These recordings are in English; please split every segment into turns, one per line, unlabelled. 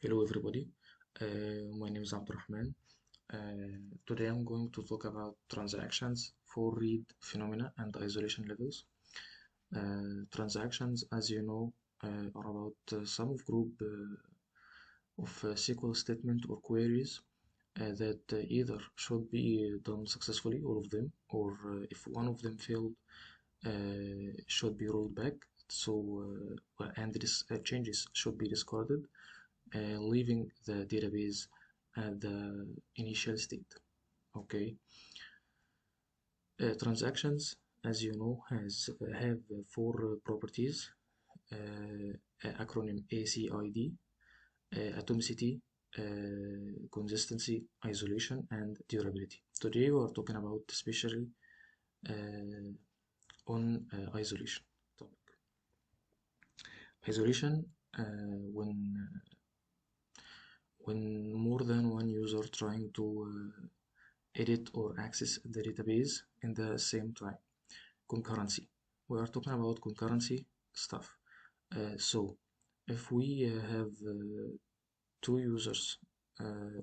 Hello everybody, my name is Abdurrahman. Today I'm going to talk about transactions for read phenomena and isolation levels. Transactions, as you know, are about sum of group of SQL statement or queries that either should be done successfully, all of them, or if one of them failed, should be rolled back. And this changes should be discarded, leaving the database at the initial state. Okay. Transactions, as you know, have four properties. Acronym ACID, atomicity, consistency, isolation, and durability. Today we are talking about especially on isolation topic. Isolation, when more than one user trying to edit or access the database in the same time. Concurrency. We are talking about concurrency stuff. So if we have two users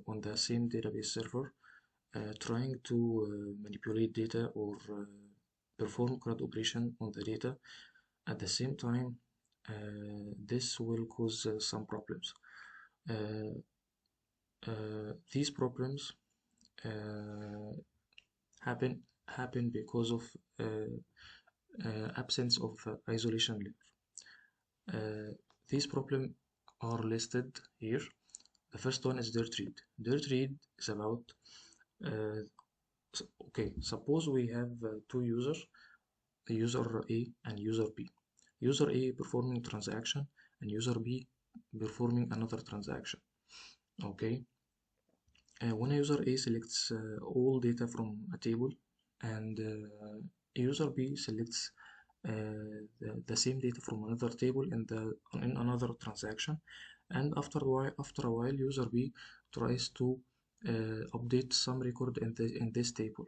on the same database server trying to manipulate data or perform CRUD operation on the data at the same time, this will cause some problems. These problems happen because of absence of isolation layer. These problems are listed here. The first one is dirt read. Dirt read is about okay, suppose we have two users, user A and user B. User A performing transaction and user B performing another transaction. Okay. When a user A selects all data from a table and user B selects the same data from another table in another transaction, and after a while user B tries to update some record in this table.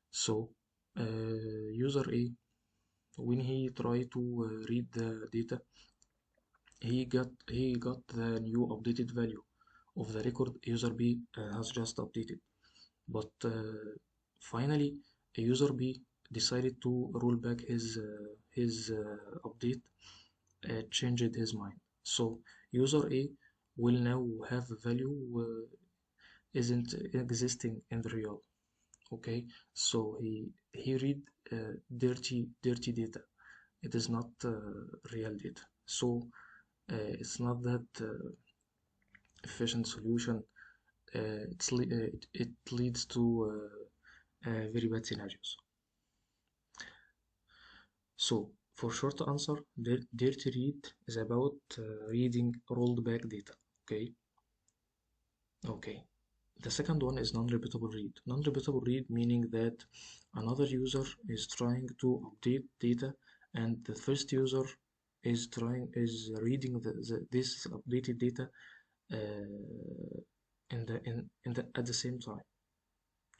So user A, when he tried to read the data, he got the new updated value of the record user B has just updated. But finally, user B decided to roll back his update, changed his mind. So user A will now have a value isn't existing in the real. Okay, so he read dirty data. It is not real data. So it's not that efficient solution. It leads to very bad scenarios. So for short answer, dirty read is about reading rolled back data. Okay. The second one is non-repeatable read. Non-repeatable read meaning that another user is trying to update data and the first user is reading this updated data at the same time.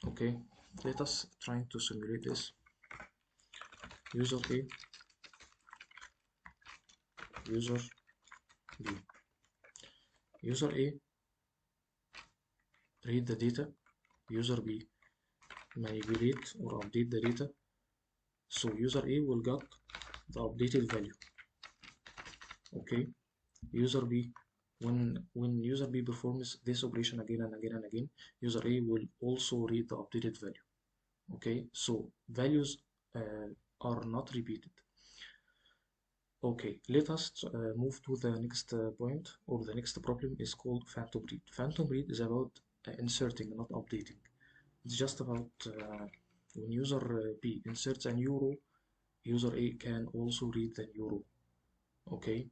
Okay, let us try to simulate this. User A, user B. User A read the data, user B manipulate or update the data. So user A will get the updated value. Okay, user B, when user B performs this operation again and again and again, user A will also read the updated value. Okay, so values are not repeated. Okay, let us move to the next point, or the next problem is called phantom read. Phantom read is about inserting, not updating. It's just about when user B inserts a new row, user A can also read the new row. Okay,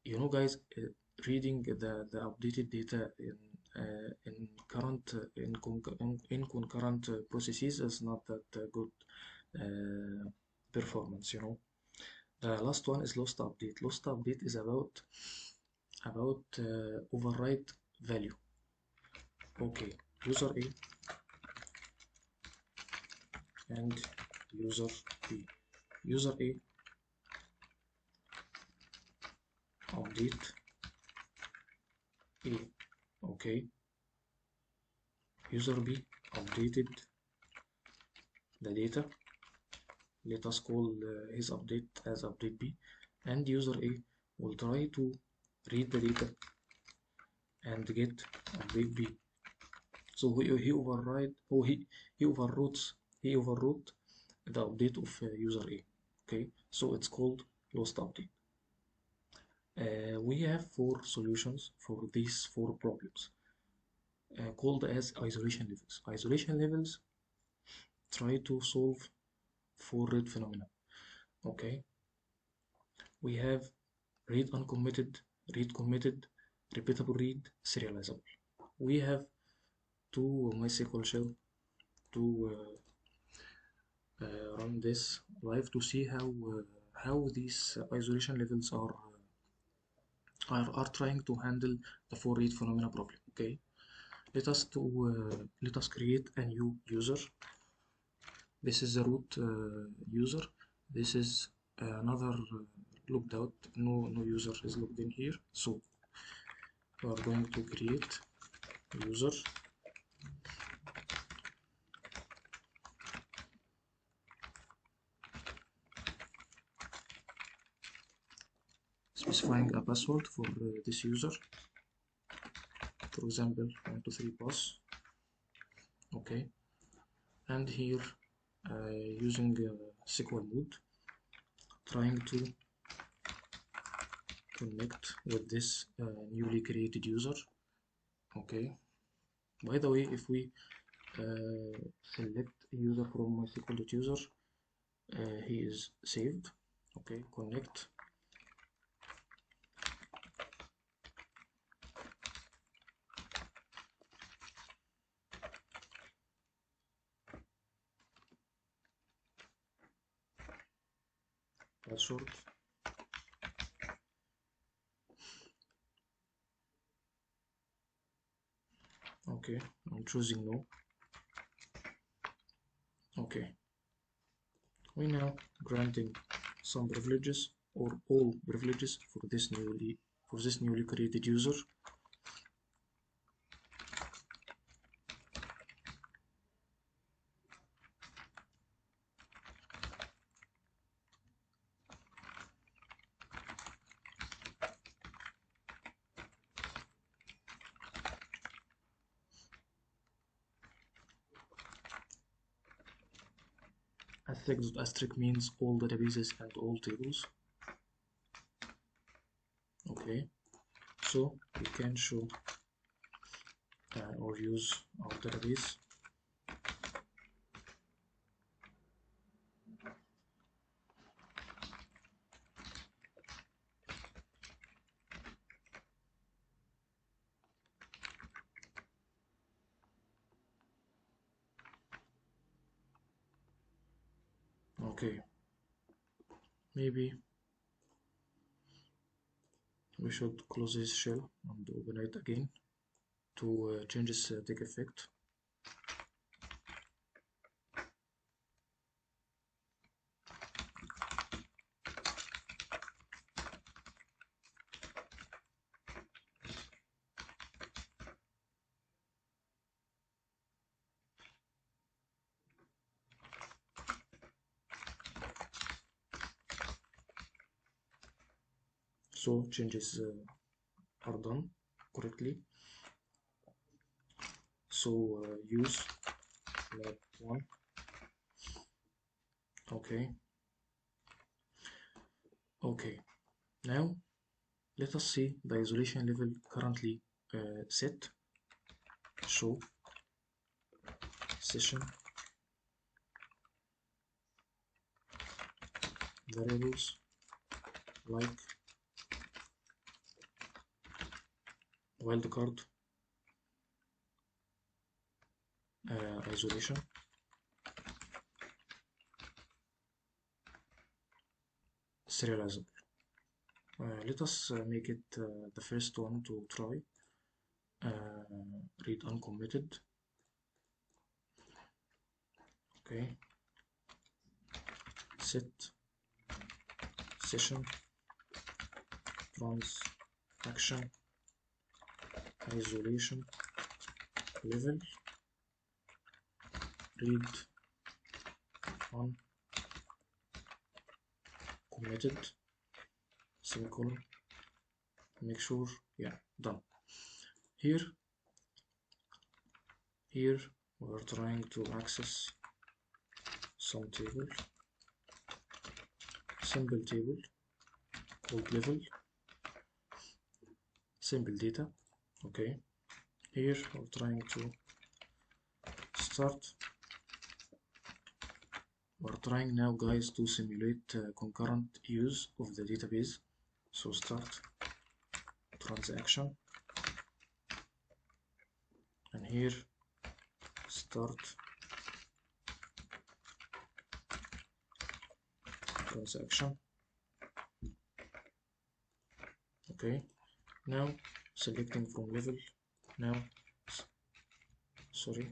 you know, guys, reading the updated data in concurrent processes is not that good performance, you know. The last one is lost update. Lost update is about override value. Okay, user A and user B. User A update A. Okay, user B updated the data. Let us call his update as update B, and user A will try to read the data and get update B. So he overwrote the update of user A. Okay, so it's called lost update. We have 4 solutions for these 4 problems, called as isolation levels. Isolation levels try to solve 4 read phenomena. Okay, we have read uncommitted, read committed, repeatable read, serializable. We have 2 MySQL shell to run this live to see how these isolation levels are trying to handle the 4 read phenomena problem. Okay, let us create a new user. This is the root user. This is another logged out. No user is logged in here. So we are going to create user. Specifying a password for this user. For example, 123pass. Okay, and here using SQL mode, trying to connect with this newly created user. Okay, by the way, if we select a user from MySQL.user, he is saved. Okay, connect. Password. Okay, I'm choosing no. Okay, we now granting some privileges or all privileges for this newly created user. Asterisk means all databases and all tables. Okay, so we can show or use our database. Okay, maybe we should close this shell and open it again to changes take effect. So changes are done correctly. So use lab 1. Okay. Okay. Now let us see the isolation level currently set. Show session variables like wildcard isolation, serializable. Let us make it the first one to try. Read uncommitted. Okay, set session trans action isolation level read on committed semicolon, make sure, yeah, done. Here we're trying to access some table, simple table called level, simple data. Okay, here we're trying to start. We're trying now, guys, to simulate concurrent use of the database. So start transaction, and here start transaction. Okay, now selecting from level, now sorry,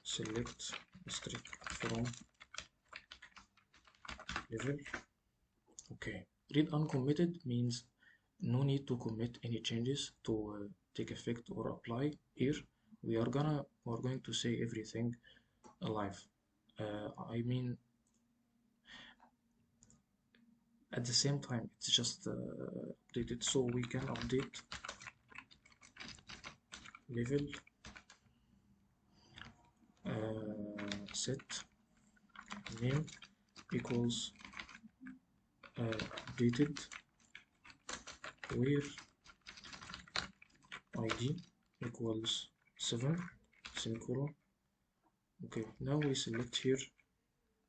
select strict from level. Okay, read uncommitted means no need to commit any changes to take effect or apply. Here we're going to say everything alive. I mean, at the same time it's just updated, so we can update level set name equals updated where id equals 7 semicolon. Okay, now we select here,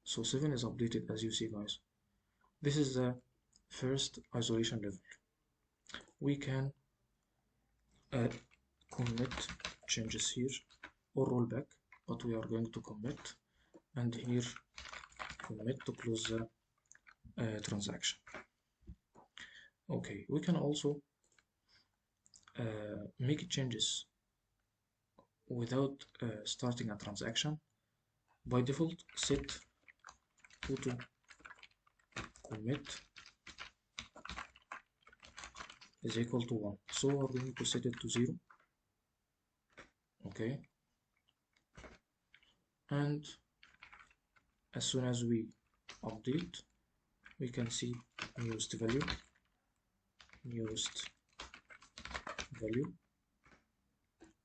so 7 is updated, as you see, guys. This is the first isolation level. We can commit changes here or roll back, but we are going to commit, and here commit to close the transaction. Okay, we can also make changes without starting a transaction. By default, set auto commit is equal to 1, so we're going to set it to 0. Okay, and as soon as we update, we can see newest value.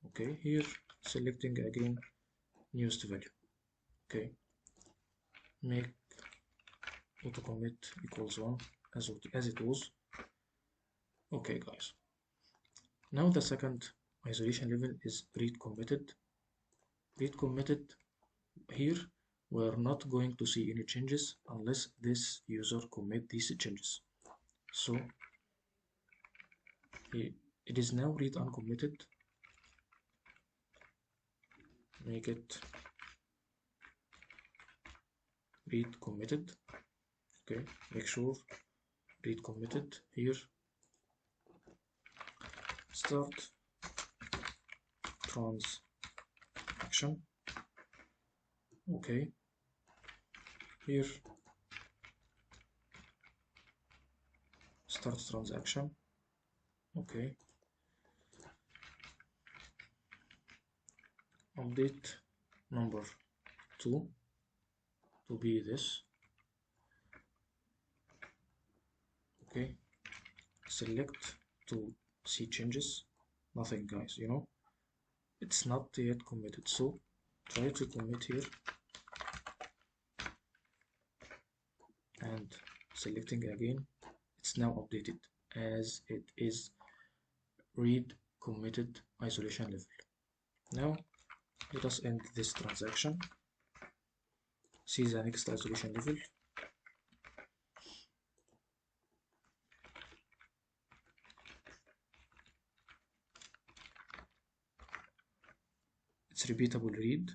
Okay, here selecting again newest value. Okay, make auto commit equals 1 as it was. Okay, guys, now the second isolation level is read committed. Read committed, here we're not going to see any changes unless this user commit these changes. So it is now read uncommitted. Make it read committed. Okay, make sure read committed. Here start transaction. Okay, here start transaction. Okay, update number 2 to be this. Okay, select to see changes. Nothing, guys, you know, it's not yet committed, so try to commit here and selecting again. It's now updated as it is read committed isolation level. Now let us end this transaction. See the next isolation level. It's repeatable read.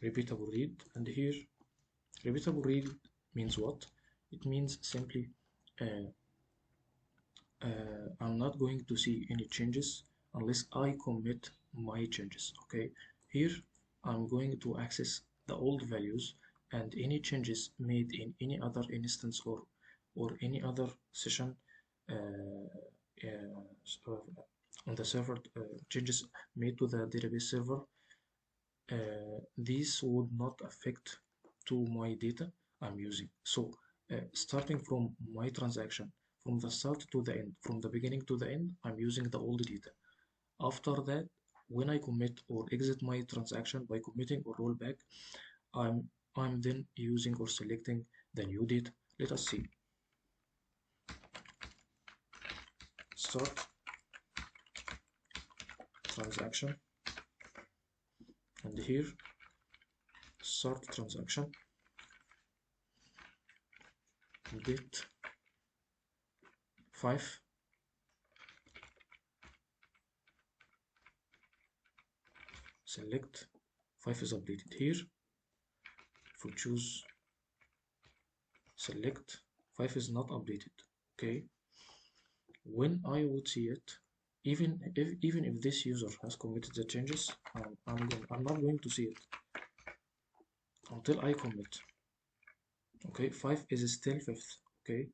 Repeatable read, and here repeatable read means what? It means simply I'm not going to see any changes unless I commit my changes. Okay, here I'm going to access the old values, and any changes made in any other instance or any other session so on the server, changes made to the database server, these would not affect to my data I'm using. So starting from my transaction, from the start to the end, from the beginning to the end, I'm using the old data. After that, when I commit or exit my transaction by committing or rollback, I'm I'm then using or selecting the new data. Let us see. Start transaction, and here start transaction, date 5, select 5 is updated here. If we choose select, 5 is not updated. Okay, when I would see it, even if this user has committed the changes, I'm not going to see it until I commit. Okay, 5 is still 5th. Okay,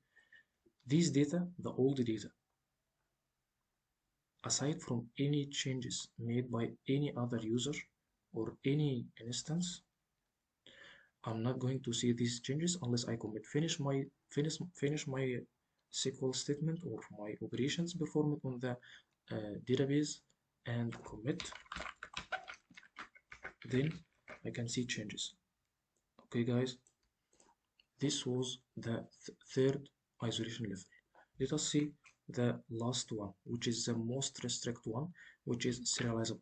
these data, the old data, aside from any changes made by any other user or any instance, I'm not going to see these changes unless I commit. Finish my SQL statement or my operations performed on the database and commit. Then I can see changes. Okay, guys, this was the third isolation level. Let us see the last one, which is the most restrict one, which is serializable.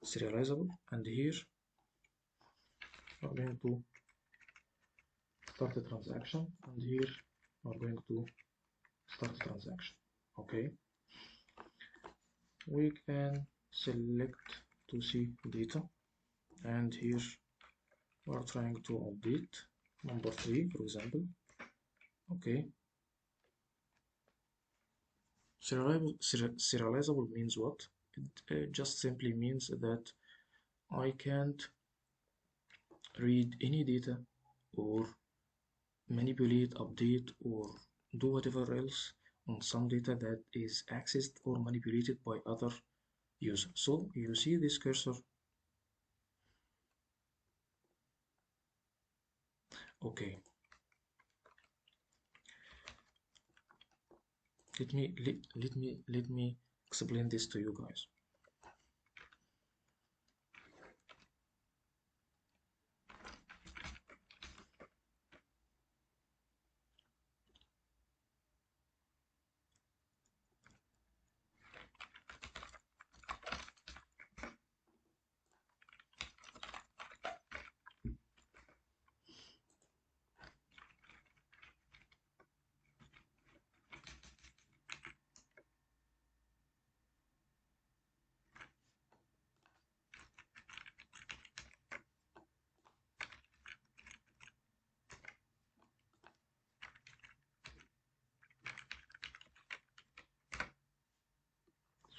Serializable, and here we're going to start the transaction, and here we're going to start the transaction. Okay, we can select to see data, and here we're trying to update number 3, for example. Okay, serializable means what? It just simply means that I can't read any data or manipulate, update, or do whatever else on some data that is accessed or manipulated by other users. So you see this cursor. Okay, let me explain this to you guys.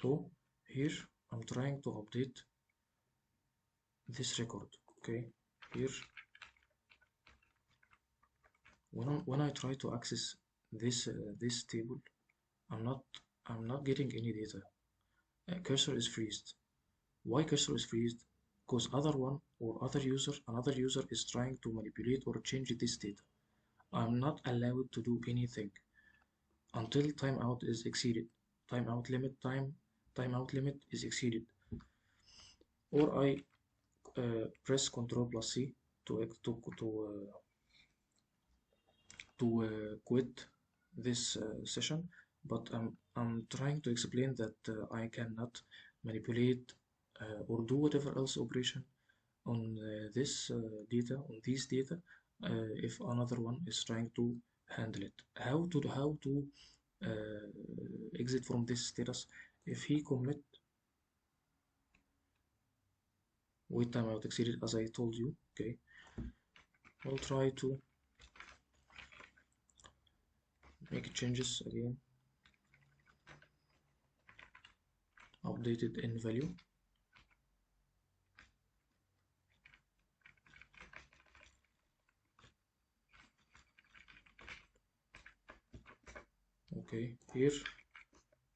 So here I'm trying to update this record. Okay, here when I try to access this table, I'm not getting any data. Cursor is freezed. Why cursor is freezed? Because another user is trying to manipulate or change this data. I'm not allowed to do anything until timeout is exceeded. Timeout limit is exceeded, or I press Ctrl plus C to quit this session. But I'm trying to explain that I cannot manipulate or do whatever else operation on this data, on these data, if another one is trying to handle it. How to exit from this status. If he commit wait timeout exceeded, as I told you. Okay, we'll try to make changes again, updated in value. Okay, here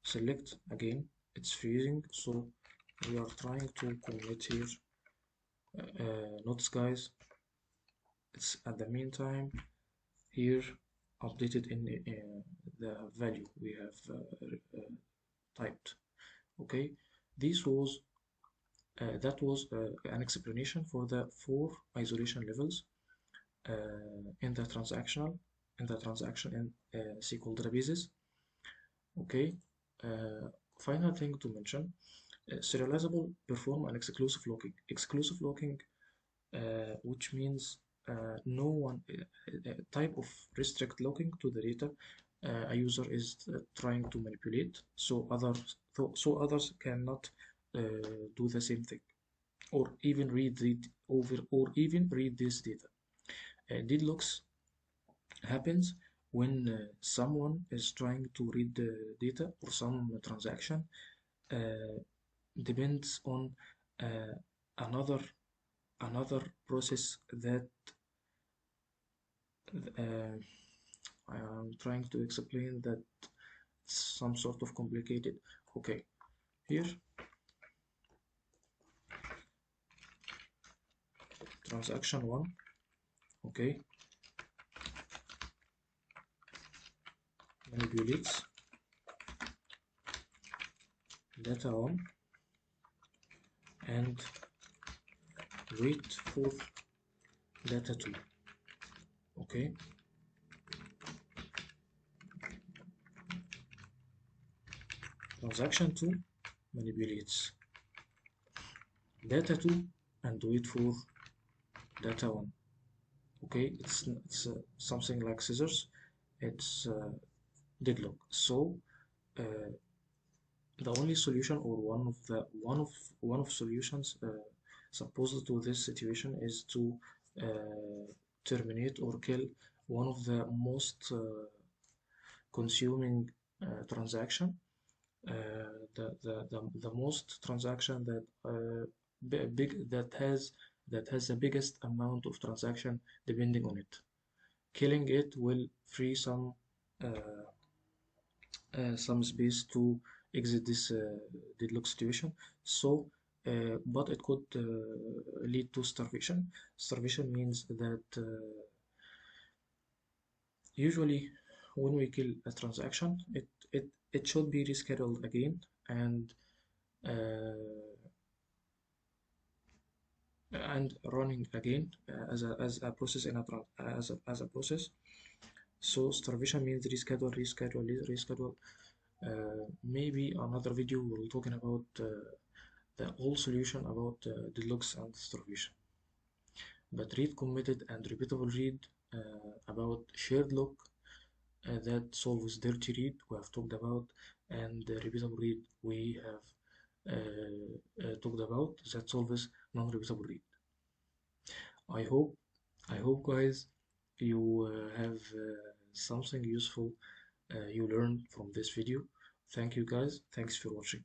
select again, it's freezing, so we are trying to commit here. Notice guys, it's at the meantime here updated in the value we have typed. Okay, this was that was an explanation for the 4 isolation levels in the transaction in SQL databases. Okay, final thing to mention, serializable perform an exclusive locking. Exclusive locking, which means no one type of restrict locking to the data a user is trying to manipulate, so others cannot do the same thing, or even read this data. Deadlocks happens when someone is trying to read the data or some transaction depends on uh, another process that I am trying to explain that some sort of complicated. Okay, here transaction 1. Okay, manipulates data 1 and wait for data 2. Okay, transaction 2 manipulates data 2 and wait for data 1. Okay, it's something like scissors. It's deadlock. So the only solution, or one of solutions supposed to this situation, is to terminate or kill one of the most consuming transaction, the most transaction that has the biggest amount of transaction depending on it. Killing it will free some space to exit this deadlock situation. So but it could lead to starvation. Starvation means that usually when we kill a transaction, it should be rescheduled again and running again as a process as a process. So starvation means reschedule. Maybe another video we'll talking about the whole solution about deadlocks and starvation. But read committed and repeatable read about shared lock that solves dirty read we have talked about, and repeatable read we have talked about that solves non-repeatable read. I hope guys you have something useful you learned from this video. Thank you guys, thanks for watching.